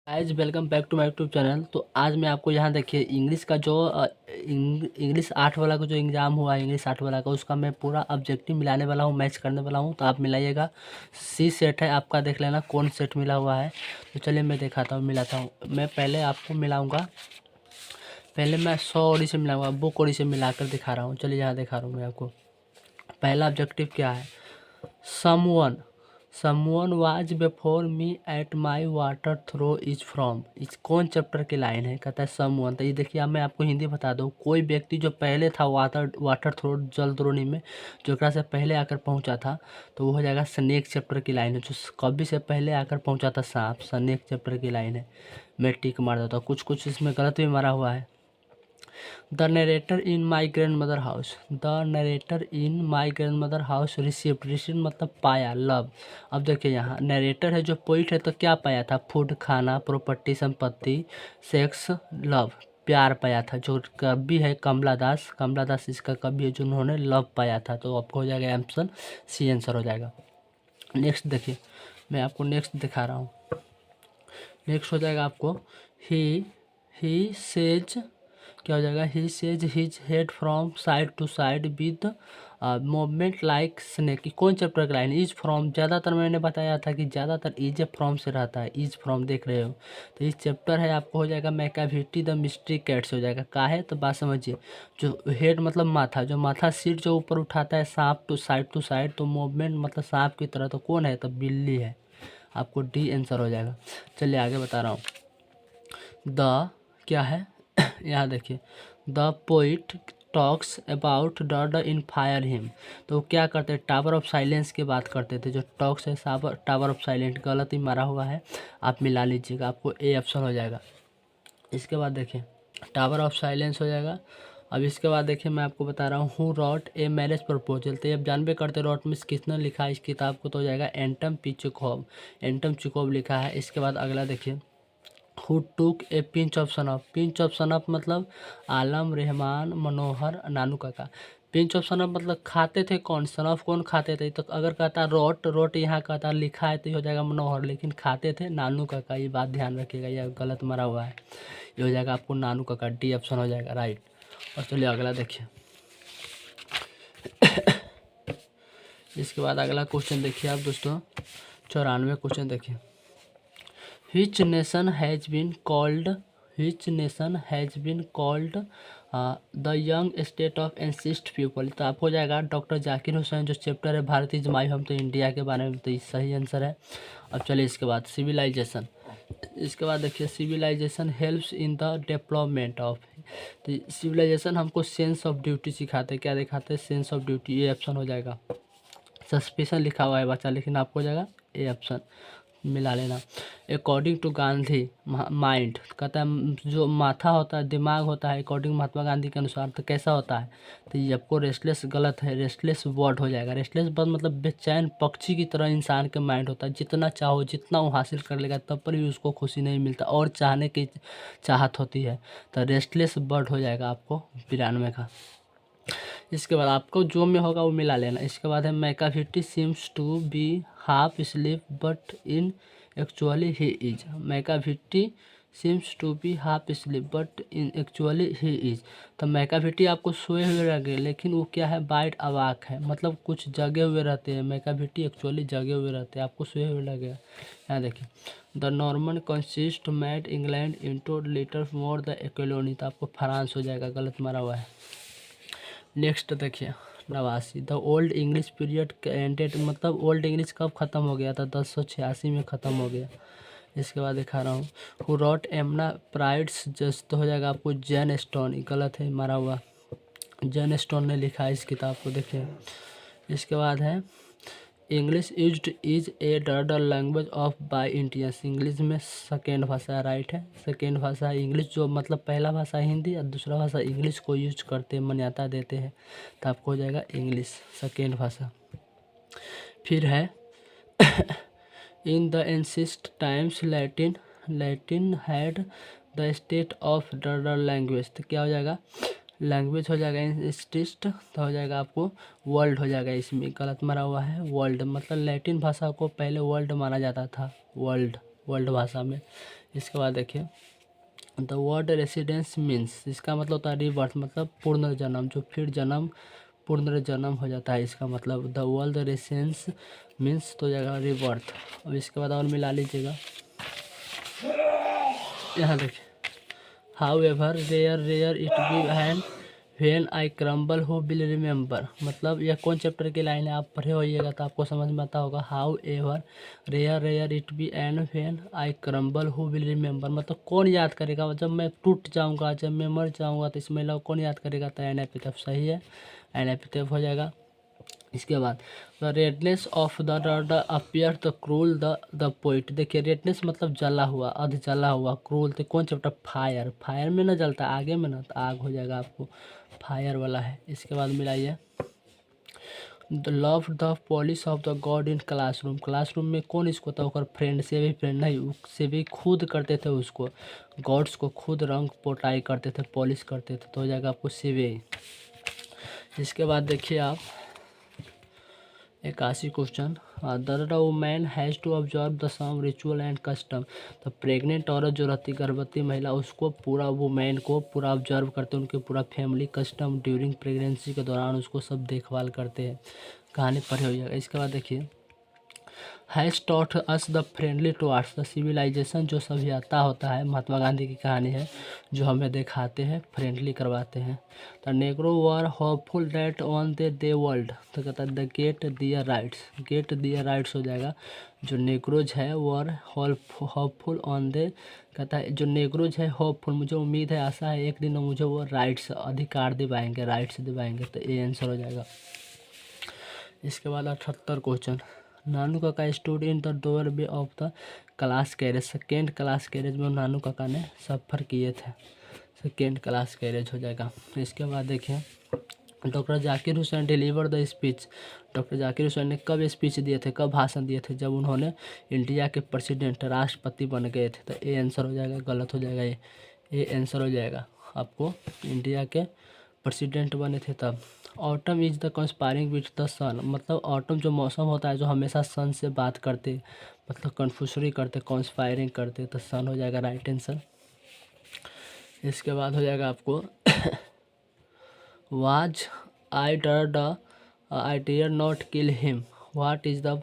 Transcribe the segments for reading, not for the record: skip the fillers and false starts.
Guys welcome back to my YouTube channel. तो आज मैं आपको यहाँ देखिए इंग्लिश का जो इंग्लिश 8 वाला का जो एग्ज़ाम हुआ है, इंग्लिश 8 वाला का, उसका मैं पूरा ऑब्जेक्टिव मिलाने वाला हूँ, मैच करने वाला हूँ। तो आप मिलाइएगा। सी सेट है आपका, देख लेना कौन सेट मिला हुआ है। तो चलिए मैं दिखाता हूँ, मिलाता हूँ। मैं पहले आपको मिलाऊँगा, पहले मैं 100 ओडी से मिलाऊँगा, बुक ओडी से मिला कर दिखा रहा हूँ। चलिए यहाँ दिखा रहा हूँ मैं आपको। पहला ऑब्जेक्टिव क्या है? Someone was before me at my water trough is from. इस कौन चैप्टर की लाइन है? कहता है समवन। तो ये देखिए, अब मैं आपको हिंदी बता दूँ। कोई व्यक्ति जो पहले था वाटर थ्रो, जल द्रोणी में, जो एकरा से पहले आकर पहुंचा था, तो वो हो जाएगा स्नेक चैप्टर की लाइन है। जो कभी से पहले आकर पहुंचा था, सांप, स्नेक चैप्टर की लाइन है। मैं टिक मार देता हूँ। कुछ कुछ इसमें गलत भी मारा हुआ है। The narrator in my grand mother house, the narrator in my grand mother house received मतलब पाया, लव। अब देखिए यहाँ नरेटर है, जो पोइट है, तो क्या पाया था? फूड, खाना, प्रॉपर्टी, संपत्ति, सेक्स, लव, प्यार पाया था। जो कवि है कमला दास इसका कवि है, जिन्होंने लव पाया था। तो आपको हो जाएगा ऑप्शन सी आंसर हो जाएगा। नेक्स्ट देखिए, मैं आपको नेक्स्ट दिखा रहा हूँ। नेक्स्ट हो जाएगा आपको ही सेज, क्या हो जाएगा? He sways his head from side to side with movement like snake. कौन चैप्टर का लाइन? इज फ्रॉम, ज़्यादातर मैंने बताया था कि ज़्यादातर इज फ्रॉम से रहता है। इज फ्रॉम देख रहे हो, तो इस चैप्टर है। आपको हो जाएगा मैकाविटी द मिस्ट्री कैट्स हो जाएगा। का है? तो बात समझिए। जो हेड मतलब माथा, जो माथा सीट जो ऊपर उठाता है सांप टू साइड, तो मूवमेंट मतलब सांप की तरह, तो कौन है? तो बिल्ली है। आपको डी आंसर हो जाएगा। चलिए आगे बता रहा हूँ। द क्या है? यहाँ देखिए, the poet talks about the in fire him. तो क्या करते हैं? टावर ऑफ साइलेंस की बात करते थे। जो टॉक्स है टावर ऑफ साइलेंट, गलत ही मारा हुआ है, आप मिला लीजिएगा। आपको ए ऑप्शन हो जाएगा। इसके बाद देखिए, टावर ऑफ साइलेंस हो जाएगा। अब इसके बाद देखिए, मैं आपको बता रहा हूँ who rot a marriage proposal. तो अब जानबे करते रॉट में किसने लिखा है इस किताब को, तो हो जाएगा Anton P Chekhov. Anton Chekhov लिखा है। इसके बाद अगला देखिए, who took a pinch of snuff. Pinch of snuff मतलब आलम, रहमान, मनोहर, नानू काका। पिंच ऑफ सनफ मतलब खाते थे कौन? सनफ कौन खाते थे? तो अगर कहता रोट यहाँ कहता लिखा है, तो ये हो जाएगा मनोहर, लेकिन खाते थे नानू काका। ये बात ध्यान रखिएगा, यह गलत मारा हुआ है। ये हो जाएगा आपको नानू काका, डी ऑप्शन हो जाएगा राइट। और चलिए अगला देखिए। इसके बाद अगला क्वेश्चन देखिए आप दोस्तों, 94 क्वेश्चन देखिए। Which nation has been called the young state of ancient people? तो आप हो जाएगा डॉक्टर जाकिर हुसैन। जो चैप्टर है भारतीय जमाई हम तो इंडिया के बारे में, तो ये सही आंसर है। अब चलिए इसके बाद सिविलाइजेशन। इसके बाद देखिए, civilisation helps in the development of. तो सिविलाइजेशन हमको सेंस ऑफ ड्यूटी सिखाते हैं। क्या दिखाते हैं? Sense of duty. ये ऑप्शन हो जाएगा। सस्पिशन लिखा हुआ है बच्चा, लेकिन आपको हो जाएगा ए ऑप्शन, मिला लेना। अकॉर्डिंग टू गांधी माइंड, कहता है जो माथा होता है, दिमाग होता है, अकॉर्डिंग महात्मा गांधी के अनुसार तो कैसा होता है? तो ये आपको रेस्टलेस, गलत है। रेस्टलेस वर्ड हो जाएगा। रेस्टलेस बर्ड मतलब बेचैन पक्षी की तरह इंसान के माइंड होता है। जितना चाहो जितना वो हासिल कर लेगा, तब पर भी उसको खुशी नहीं मिलता और चाहने की चाहत होती है। तो रेस्टलेस बर्ड हो जाएगा आपको 92 का। इसके बाद आपको जो में होगा वो मिला लेना। इसके बाद है Macavity seems to be half sleep but in actually he is. Macavity seems to be half sleep but in actually he is. तो मैकाविटी आपको सोए हुए लगे, लेकिन वो क्या है? वाइड अवाक है, मतलब कुछ जगे हुए रहते हैं। मैकाविटी एक्चुअली जगे हुए रहते हैं, आपको सोए हुए लगेगा। यहाँ देखिए, the Norman consist mad England into litre more the colony. तो आपको फ्रांस हो जाएगा, गलत मारा हुआ है। नेक्स्ट देखिए, 89 the old English period ended, मतलब ओल्ड इंग्लिश कब ख़त्म हो गया था? 1086 में ख़त्म हो गया। इसके बाद दिखा रहा हूँ, हु रॉट एमना प्राइड्स जस्ट, तो हो जाएगा आपको जैन स्टोन। गलत है मारा हुआ, जैन स्टोन ने लिखा है इस किताब को, देखिए। इसके बाद है इंग्लिश यूज्ड इज ए डर language of by Indians. English में सेकेंड भाषा, राइट है। सेकेंड भाषा इंग्लिश, जो मतलब पहला भाषा हिंदी और दूसरा भाषा इंग्लिश को यूज करते हैं, मान्यता देते हैं। तो आपको हो जाएगा इंग्लिश सेकेंड भाषा। फिर है in the ancient times Latin had the state of dead language. तो क्या हो जाएगा? लैंग्वेज हो जाएगा इंस्टिस्ट, तो हो जाएगा आपको वर्ल्ड हो जाएगा। इसमें गलत मारा हुआ है, वर्ल्ड मतलब लैटिन भाषा को पहले वर्ल्ड माना जाता था, वर्ल्ड भाषा में। इसके बाद देखिए द वर्ड रेसिडेंस मीन्स, इसका मतलब होता है रीबर्थ, मतलब पुनर्जन्म, जो फिर जन्म पुनर्जन्म हो जाता है, इसका मतलब द वर्ल्ड रेसिडेंस मीन्स तो हो जाएगा रीबर्थ। अब इसके बाद और मिला लीजिएगा, यहाँ देखिए however rare rare it be and when I crumble who will remember, मतलब यह कौन चैप्टर की लाइन है, आप पढ़े होइएगा तो आपको समझ में आता होगा। However rare rare it be and when I crumble who will remember, मतलब कौन याद करेगा जब मैं टूट जाऊंगा, जब मैं मर जाऊंगा, तो इसमें लोग कौन याद करेगा, तो एनापिथेफ सही है, एनापिथेफ हो जाएगा। इसके बाद द रेडनेस ऑफ द डर appear the cruel the poet, देखिए रेडनेस मतलब जला हुआ, अध जला हुआ, क्रूल तो कौन चैप्टर, फायर, फायर में ना जलता आगे में ना, तो आग हो जाएगा आपको, फायर वाला है। इसके बाद मिलाइए the love the polish of the God in classroom, classroom में कौन इसको था, ओकर फ्रेंड से भी, फ्रेंड नहीं उससे भी खुद करते थे उसको, गॉड्स को खुद रंग पोटाई करते थे, पॉलिश करते थे, तो हो जाएगा आपको सेवे। इसके बाद देखिए आप 81 question, the women has to observe the some ritual and custom, तो प्रेग्नेंट औरत जो रहती, गर्भवती महिला, उसको पूरा वुमेन को पूरा ऑब्जर्व करते हैं, उनके पूरा फैमिली कस्टम ड्यूरिंग प्रेगनेंसी के दौरान उसको सब देखभाल करते हैं, कहानी पढ़े हो जाएगा। इसके बाद देखिए has taught us the friendly towards the civilisation, जो सभ्यता होता है, महात्मा गांधी की कहानी है, जो हमें दिखाते हैं, फ्रेंडली करवाते हैं। The Negro were hopeful date on the world, तो कहता है the get their rights, get their rights हो जाएगा, जो नेग्रोज है वर होपफुल ऑन दे, कहता है जो नेग्रोज है होपफुल, मुझे उम्मीद है, आशा है, एक दिन मुझे वो राइट्स, अधिकार दिवाएंगे, राइट्स दिवाएंगे, तो ये आंसर हो जाएगा। इसके बाद 78 क्वेश्चन, नानू काका stood in the door way of the class carriage, second class carriage में नानू काका ने सफ़र किए थे, सेकेंड क्लास कैरेज हो जाएगा। इसके बाद देखिए doctor Zakir Hussain deliver the speech, doctor Zakir Hussain ने कब स्पीच दिए थे, कब भाषण दिए थे, जब उन्होंने इंडिया के प्रेसिडेंट, राष्ट्रपति बन गए थे, तो ये आंसर हो जाएगा, गलत हो जाएगा, ये आंसर हो जाएगा आपको, इंडिया के प्रेसिडेंट बने थे तब। Autumn is the conspiring with the sun, मतलब ऑटम जो मौसम होता है, जो हमेशा सन से बात करते, मतलब कन्फ्यूजरी करते, कंस्पायरिंग करते, तो सन हो जाएगा राइट आंसर। इसके बाद हो जाएगा आपको was I dare not kill him, what is the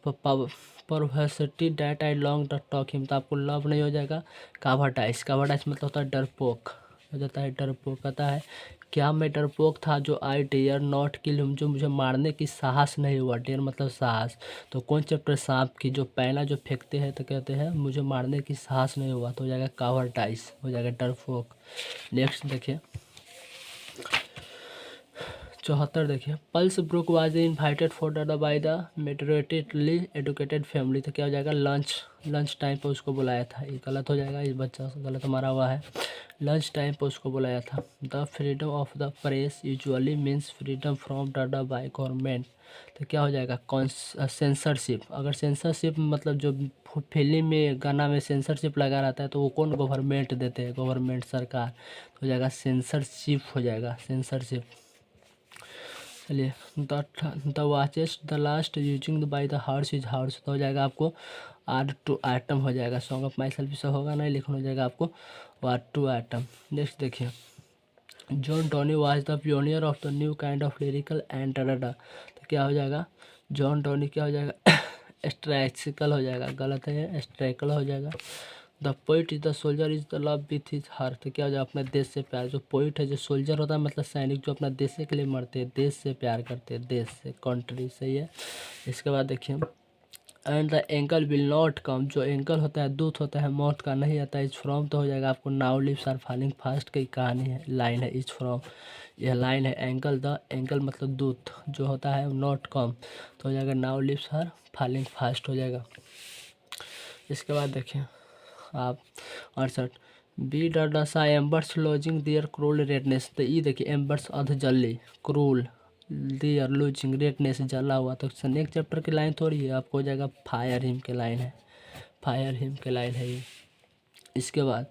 perversity that I long the talk him, तो आपको लव नहीं हो जाएगा, कावाटाइस, कावाटाइस मतलब होता है डरपोक, हो जाता है डरपोक, कहता है क्या मैं डरपोक था जो I dare not kill him, जो मुझे मारने की साहस नहीं हुआ, डेयर मतलब साहस, तो कौन चैप्टर, सांप की जो पहला जो फेंकते हैं तो कहते हैं मुझे मारने की साहस नहीं हुआ, तो हो जाएगा कावाटाइस, हो जाएगा डरपोक। नेक्स्ट देखिए 74 देखिए pulse Brooke was invited for the by the moderately educated family, तो क्या हो जाएगा, लंच टाइम पर उसको बुलाया था, ये गलत हो जाएगा, ये बच्चा गलत मारा हुआ है, लंच टाइम पर उसको बुलाया था। The freedom of the press usually means freedom from the by government, तो क्या हो जाएगा, सेंसरशिप, अगर सेंसरशिप मतलब जो फिल्म में गाना में सेंसरशिप लगा रहता है, तो वो कौन, गवर्नमेंट देते हैं, गवर्नमेंट सरकार, तो हो जाएगा सेंसरशिप, हो जाएगा सेंसरशिप। चलिए the watchest the last using by the horse is horse, तो हो जाएगा आपको आर टू आइटम हो जाएगा, सॉन्ग ऑफ माई सेल्फ से होगा नहीं, लेकिन हो जाएगा आपको आर टू आइटम। नेक्स्ट देखिए John Donne was the pioneer of the new kind of lyrical and डराडा, तो क्या हो जाएगा, जॉन डॉनी क्या हो जाएगा, स्ट्रैचिकल हो जाएगा, गलत है, स्ट्रैकल हो जाएगा। The poet is the soldier is the love with his heart, तो क्या हो जाएगा, अपने देश से प्यार, जो पोइट है, जो सोल्जर होता है मतलब सैनिक, जो अपना देश के लिए मरते हैं, देश से प्यार करते हैं, देश से, कंट्री, सही है। इसके बाद देखिए and the ankle will not come, जो एंकल होता है, दूत होता है, मौत का नहीं आता है, इज फ्रॉम, तो हो जाएगा आपको now leaves are falling fast की कहानी है, लाइन है, इज फ्रॉम, यह लाइन है, एंकल द एंकल मतलब दूत जो होता है, नॉट कम, तो हो जाएगा now leaves are falling fast हो जाएगा। इसके बाद देखिए आप 68 be doused embers lodging their cruel redness, तो ये देखिए एम्बर्स अध जली, क्रूल दियर लूजिंग रेडनेस जला हुआ, तो नेक्स्ट चैप्टर की लाइन थोड़ी है, आपको हो जाएगा फायर हिम के लाइन है, फायर हिम के लाइन है ये। इसके बाद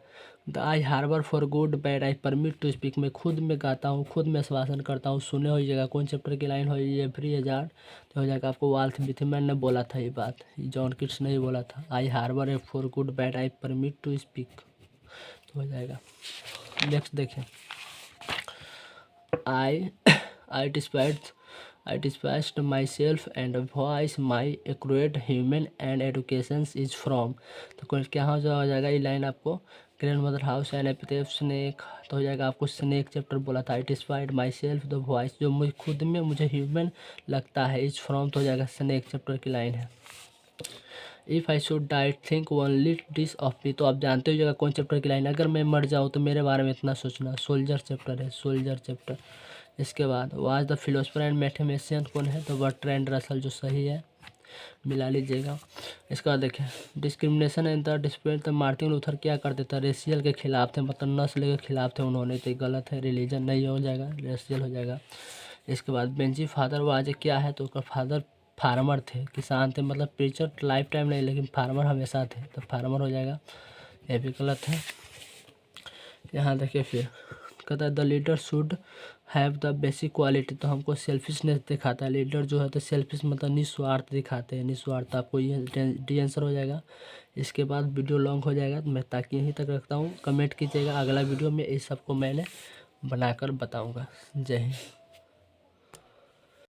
the I harbour for good bad I permit to speak, मैं खुद में गाता हूँ, खुद में आश्वासन करता हूँ। सुने हो जाएगा कौन चैप्टर की लाइन हो, ये फ्री हजार तो हो जाएगा आपको। वाल्थ विथमैन ने बोला था ये बात, जॉन किट्स ने ही बोला था। I harbour a for good bad I permit to speak, तो हो जाएगा। नेक्स्ट देखिए, I I despite I despised myself and voice my accurate human and education is from, तो कुछ क्या हो जाएगा ये लाइन आपको। Grandmother house and epithet snake, तो हो जाएगा आपको स्नेक चैप्टर बोला था। I despised myself the voice, जो मुझे खुद में मुझे ह्यूमन लगता है, इज फ्रॉम, तो हो जाएगा स्नेक चैप्टर की लाइन है। If I should die think only this of me, तो आप जानते हो जाएगा कौन चैप्टर की लाइन है। अगर मैं मर जाऊँ तो मेरे बारे में इतना सोचना, सोल्जर चैप्टर है, सोल्जर चैप्टर। इसके बाद was the philosopher and mathematician कौन है, तो बर्ट्रैंड रसल, जो सही है, मिला लीजिएगा। इसके बाद देखें, डिस्क्रिमिनेशन एंड द डिस्प्यूट, तो मार्टिन लूथर क्या करते थे, रेशियल के खिलाफ थे, मतलब नस्ल के खिलाफ थे उन्होंने, तो गलत है। रिलीजन नहीं हो जाएगा, रेशियल हो जाएगा। इसके बाद बेंजी फादर वाज क्या है, तो उसका फादर फार्मर थे, किसान थे, मतलब प्रीचर लाइफ टाइम नहीं लेकिन फार्मर हमेशा थे, तो फार्मर हो जाएगा, ये भी गलत है। यहाँ देखिए फिर कहता है the leader should have the basic quality, तो हमको सेल्फिशनेस दिखाता है लीडर जो है, तो सेल्फिश मतलब निस्वार्थ दिखाते हैं, निस्वार्थ, आपको ये डी आंसर हो जाएगा। इसके बाद वीडियो लॉन्ग हो जाएगा, तो मैं ताकि यहीं तक रखता हूँ। कमेंट कीजिएगा, अगला वीडियो में इस सबको मैंने बनाकर बताऊँगा। जय हिंद।